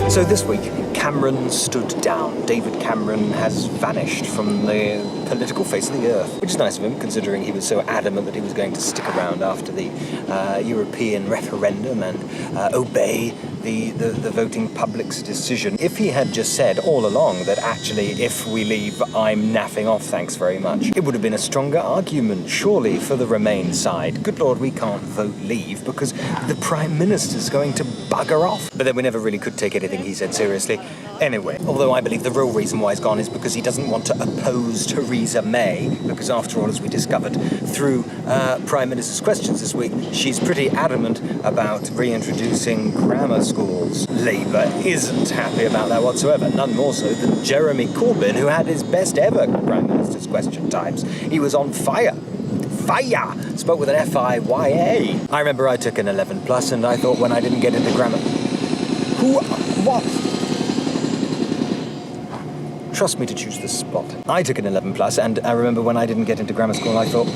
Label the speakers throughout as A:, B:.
A: So this week, Cameron stood down. David Cameron has vanished from the political face of the earth, which is nice of him, considering he was so adamant that he was going to stick around after the European referendum and obey the voting public's decision. If he had just said all along that actually, if we leave, I'm naffing off, thanks very much, it would have been a stronger argument, surely, for the Remain side. Good Lord, we can't vote leave because the Prime Minister's going to bugger off. But then we never really could take anything he said seriously. Anyway, although I believe the real reason why he's gone is because he doesn't want to oppose Tory-esa May, because after all, as we discovered through Prime Minister's questions this week, she's pretty adamant about reintroducing grammar schools. Labour isn't happy about that whatsoever, none more so than Jeremy Corbyn, who had his best ever Prime Minister's question times. He was on fire. Fire! Spoke with an F-I-Y-A. I remember I took an 11 plus and I thought when I didn't get into grammar... What? Trust me to choose the spot. I took an 11 plus and I remember when I didn't get into grammar school I thought,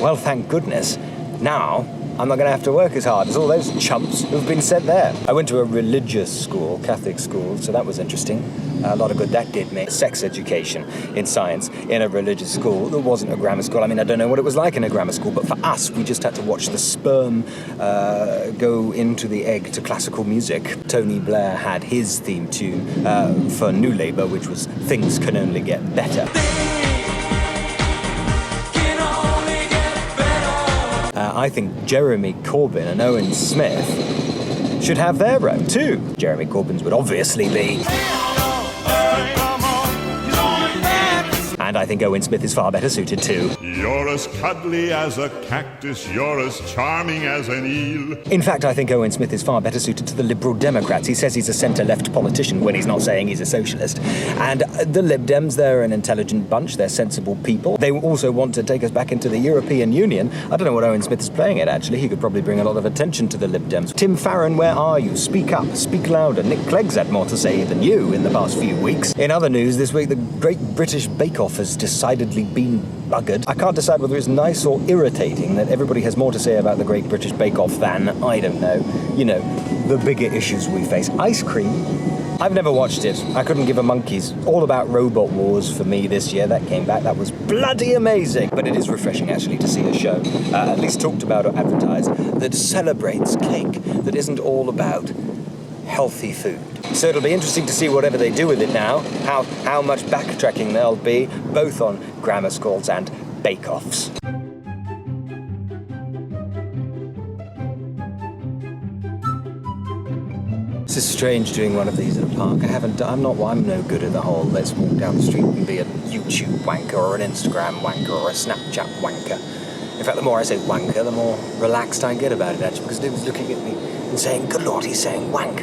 A: well, thank goodness, now I'm not going to have to work as hard as all those chumps who've been sent there. I went to a religious school, Catholic school, so that was interesting. A lot of good that did me. Sex education in science in a religious school. There wasn't a grammar school. I mean, I don't know what it was like in a grammar school, but for us, we just had to watch the sperm go into the egg to classical music. Tony Blair had his theme tune for New Labour, which was Things Can Only Get Better. I think Jeremy Corbyn and Owen Smith should have their own too. Jeremy Corbyn's would obviously be... And I think Owen Smith is far better suited too.
B: You're as cuddly as a cactus, you're as charming as an eel.
A: In fact, I think Owen Smith is far better suited to the Liberal Democrats. He says he's a centre-left politician when he's not saying he's a socialist. And the Lib Dems, they're an intelligent bunch, they're sensible people. They also want to take us back into the European Union. I don't know what Owen Smith is playing at, actually. He could probably bring a lot of attention to the Lib Dems. Tim Farron, where are you? Speak up, speak louder. Nick Clegg's had more to say than you in the past few weeks. In other news, this week, the Great British Bake Off has decidedly been buggered. I can't decide whether it's nice or irritating that everybody has more to say about the Great British Bake Off than, I don't know, you know, the bigger issues we face. Ice cream? I've never watched it. I couldn't give a monkey's. All about Robot Wars for me this year. That came back. That was bloody amazing. But it is refreshing, actually, to see a show, at least talked about or advertised, that celebrates cake, that isn't all about healthy food. So it'll be interesting to see whatever they do with it now, how much backtracking there'll be, both on grammar schools and bake-offs. This is strange doing one of these at a park. I'm no good at the whole let's walk down the street and be a YouTube wanker or an Instagram wanker or a Snapchat wanker. In fact, the more I say wanker, the more relaxed I get about it, actually, because they was looking at me and saying, good Lord, he's saying wanker.